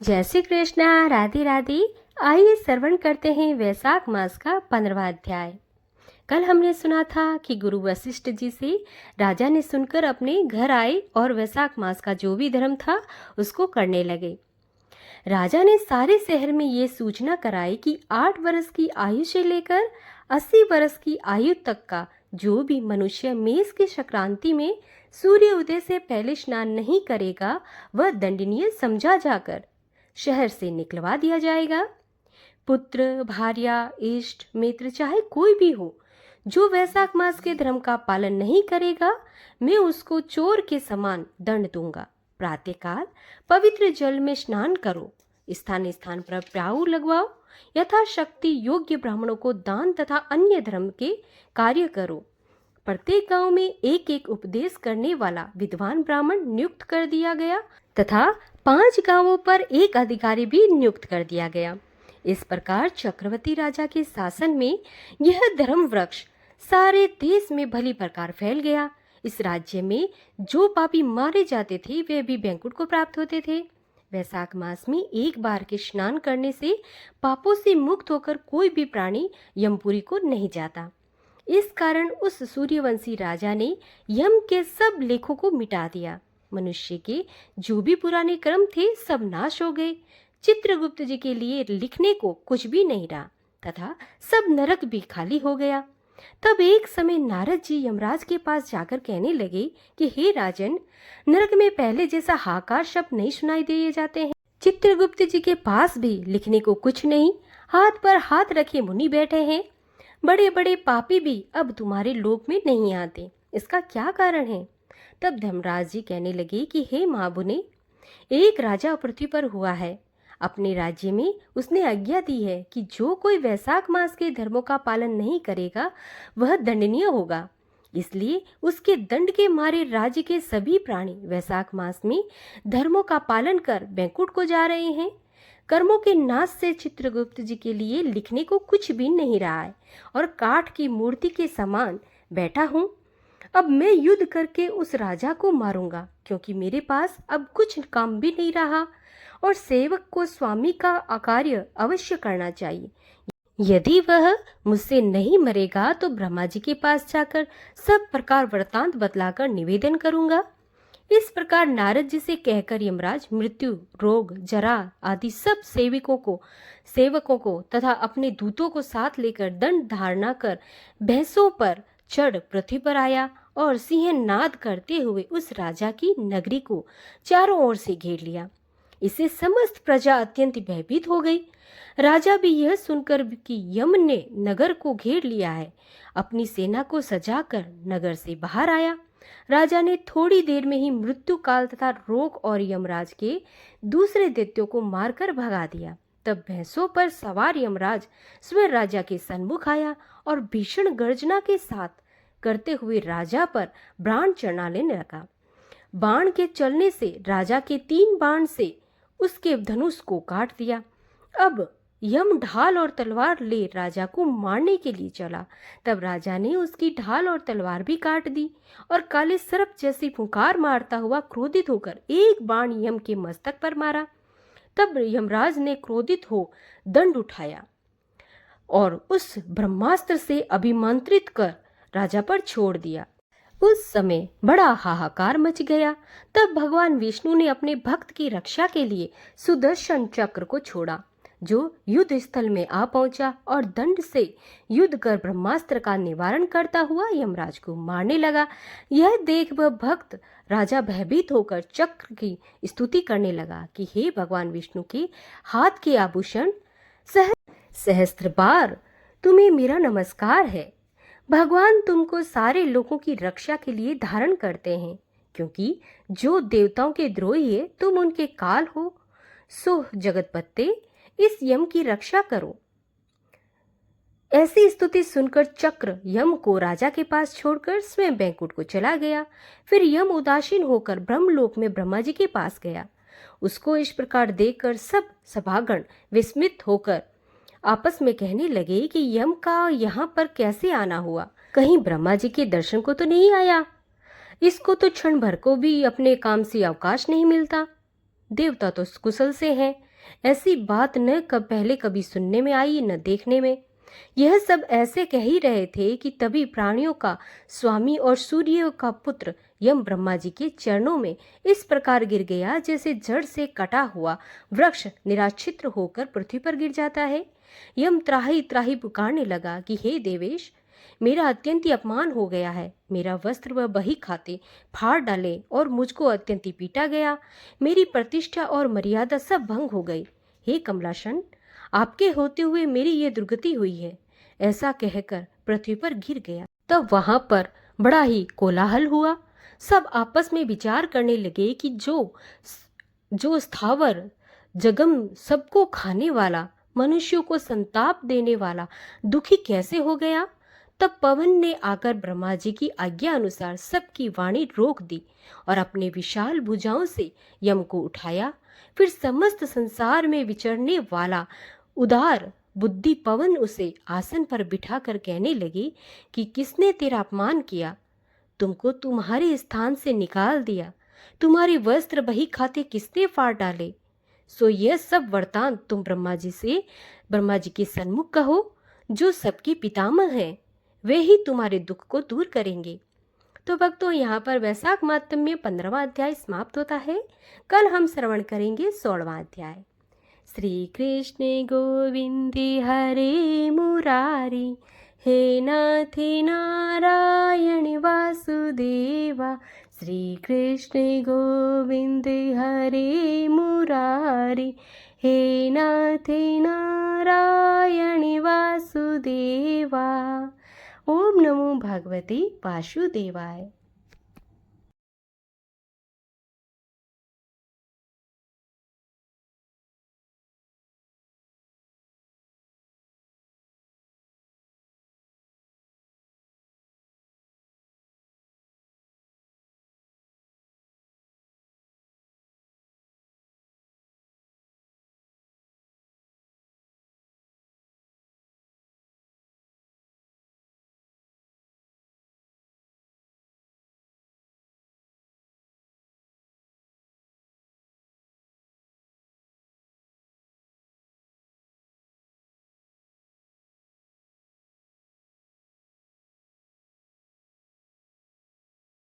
जय श्री कृष्णा, राधे राधे। आइए श्रवण करते हैं वैशाख मास का 15वां अध्याय। कल हमने सुना था कि गुरु वशिष्ठ जी से राजा ने सुनकर अपने घर आए और वैशाख मास का जो भी धर्म था उसको करने लगे। राजा ने सारे शहर में ये सूचना कराई कि 8 वर्ष की आयु से लेकर 80 वर्ष की आयु तक का जो भी मनुष्य मेष की संक्रांति में सूर्य उदय से पहले स्नान नहीं करेगा वह दंडनीय समझा जाकर शहर से निकलवा दिया जाएगा। पुत्र, भार्या, इष्ट, मित्र चाहे कोई भी हो, जो वैशाख मास के धर्म का पालन नहीं करेगा मैं उसको चोर के समान दंड दूंगा। प्रातःकाल पवित्र जल में स्नान करो, स्थान स्थान पर प्याऊ लगवाओ, यथाशक्ति योग्य ब्राह्मणों को दान तथा अन्य धर्म के कार्य करो। प्रत्येक गांव में एक एक उपदेश करने वाला विद्वान ब्राह्मण नियुक्त कर दिया गया तथा 5 गांवों पर एक अधिकारी भी नियुक्त कर दिया गया। इस प्रकार चक्रवर्ती राजा के शासन में यह धर्म वृक्ष सारे देश में भली प्रकार फैल गया। इस राज्य में जो पापी मारे जाते थे वे भी बैंकुट को प्राप्त होते थे। वैशाख मास में एक बार के स्नान करने से पापों से मुक्त होकर कोई भी प्राणी यमपुरी को नहीं जाता। इस कारण उस सूर्यवंशी राजा ने यम के सब लेखों को मिटा दिया। मनुष्य के जो भी पुराने कर्म थे सब नाश हो गए। चित्रगुप्त जी के लिए लिखने को कुछ भी नहीं रहा तथा सब नरक भी खाली हो गया। तब एक समय नारद जी यमराज के पास जाकर कहने लगे कि हे राजन, नरक में पहले जैसा हाहाकार शब्द नहीं सुनाई दिए जाते हैं। चित्रगुप्त जी के पास भी लिखने को कुछ नहीं, हाथ पर हाथ रखे मुनि बैठे हैं। बड़े बड़े पापी भी अब तुम्हारे लोक में नहीं आते, इसका क्या कारण है? तब धर्मराज जी कहने लगे कि हे महामुने, एक राजा पृथ्वी पर हुआ है। अपने राज्य में उसने आज्ञा दी है कि जो कोई वैशाख मास के धर्मों का पालन नहीं करेगा वह दंडनीय होगा। इसलिए उसके दंड के मारे राज्य के सभी प्राणी वैशाख मास में धर्मों का पालन कर बैंकुट को जा रहे हैं। कर्मों के नाश से चित्रगुप्त जी के लिए लिखने को कुछ भी नहीं रहा है और काठ की मूर्ति के समान बैठा हूँ। अब मैं युद्ध करके उस राजा को मारूंगा, क्योंकि मेरे पास अब कुछ काम भी नहीं रहा और सेवक को स्वामी का कार्य अवश्य करना चाहिए। यदि वह मुझसे नहीं मरेगा तो ब्रह्मा जी के पास जाकर सब प्रकार वृतांत बतलाकर निवेदन करूंगा। इस प्रकार नारद जी से कहकर यमराज मृत्यु, रोग, जरा आदि सब सेवकों को तथा अपने दूतों को साथ लेकर दंड धारणा कर भैंसों पर चढ़ पृथ्वी पर आया और सिंह नाद करते हुए उस राजा की नगरी को चारों ओर से घेर लिया। इसे समस्त प्रजा अत्यंत भयभीत हो गई। राजा भी यह सुनकर कि यम ने नगर को घेर लिया है, अपनी सेना को सजाकर नगर से बाहर आया। राजा ने थोड़ी देर में ही मृत्यु काल तथा रोग और यमराज के दूसरे दैत्यों को मारकर भगा दिया। तब भैंसों पर सवार यमराज स्वयं राजा के सन्मुख आया और भीषण गर्जना के साथ करते हुए राजा पर बाण चढ़ाने लगा। बाण के चलने से राजा के 3 बाण से उसके धनुष को काट दिया। अब यम ढाल और तलवार ले राजा को मारने के लिए चला। तब राजा ने उसकी ढाल और तलवार भी काट दी और काले सर्प जैसी फुंकार मारता हुआ क्रोधित होकर एक बाण यम के मस्तक पर मारा। तब यमराज ने क्रोधित हो दंड उठाया और उस ब्रह्मास्त्र से अभिमंत्रित कर राजा पर छोड़ दिया। उस समय बड़ा हाहाकार मच गया। तब भगवान विष्णु ने अपने भक्त की रक्षा के लिए सुदर्शन चक्र को छोड़ा, जो युद्ध स्थल में आ पहुंचा और दंड से युद्ध कर ब्रह्मास्त्र का निवारण करता हुआ यमराज को मारने लगा। यह देख वह भक्त राजा भयभीत होकर चक्र की स्तुति करने लगा कि हे भगवान विष्णु के हाथ के आभूषण, सहस्त्र बार तुम्हें मेरा नमस्कार है। भगवान तुमको सारे लोगों की रक्षा के लिए धारण करते हैं, क्योंकि जो देवताओं के द्रोही है तुम उनके काल हो। सो जगतपते इस यम की रक्षा करो। ऐसी स्तुति सुनकर चक्र यम को राजा के पास छोड़कर स्वयं बैंकुट को चला गया। फिर यम उदासीन होकर ब्रह्मलोक में ब्रह्मा जी के पास गया। उसको इस प्रकार देखकर सब सभागण विस्मित होकर आपस में कहने लगे कि यम का यहाँ पर कैसे आना हुआ? कहीं ब्रह्मा जी के दर्शन को तो नहीं आया? इसको तो क्षण भर को भी अपने काम से अवकाश नहीं मिलता। देवता तो कुशल से हैं, ऐसी बात न कब पहले कभी सुनने में आई न देखने में। यह सब ऐसे कह ही रहे थे कि तभी प्राणियों का स्वामी और सूर्य का पुत्र यम ब्रह्मा जी के चरणों में इस प्रकार गिर गया जैसे जड़ से कटा हुआ वृक्ष निराच्छिद्र होकर पृथ्वी पर गिर जाता है। यम त्राही त्राही पुकारने लगा कि हे देवेश, मेरा अत्यंत ही अपमान हो गया है। मेरा वस्त्र वह बही खाते फाड़ डाले और मुझको अत्यंत ही पीटा गया। मेरी प्रतिष्ठा और मर्यादा सब भंग हो गई। हे कमलासन, आपके होते हुए मेरी ये दुर्गति हुई है। ऐसा कहकर पृथ्वी पर गिर गया। तब वहां पर बड़ा ही कोलाहल हुआ। सब आपस में विचार करने लगे कि जो स्थावर जगम सबको खाने वाला, मनुष्यों को संताप देने वाला दुखी कैसे हो गया। तब पवन ने आकर ब्रह्मा जी की आज्ञा अनुसार सबकी वाणी रोक दी और अपने विशाल भुजाओं से यम को उठाया। फिर समस्त संसार में विचरने वाला उदार बुद्धि पवन उसे आसन पर बिठाकर कहने लगे कि किसने तेरा अपमान किया, तुमको तुम्हारे स्थान से निकाल दिया, तुम्हारे वस्त्र बही खाते किसने फाड़ डाले। सो यह सब वृतांत तुम ब्रह्मा जी के सन्मुख कहो, जो सबके पितामह हैं, वे ही तुम्हारे दुख को दूर करेंगे। तो भक्तों, यहाँ पर वैशाख मातम में 15वां अध्याय समाप्त होता है। कल हम श्रवण करेंगे 16वां अध्याय। श्री कृष्ण गोविंदे हरे मुरारी, हे नाथ नारायण वासुदेवा। श्री कृष्ण गोविंदे हरे मुरारी, हे नाथ नारायण वासुदेवा। ओम नमो भगवते वासुदेवाय।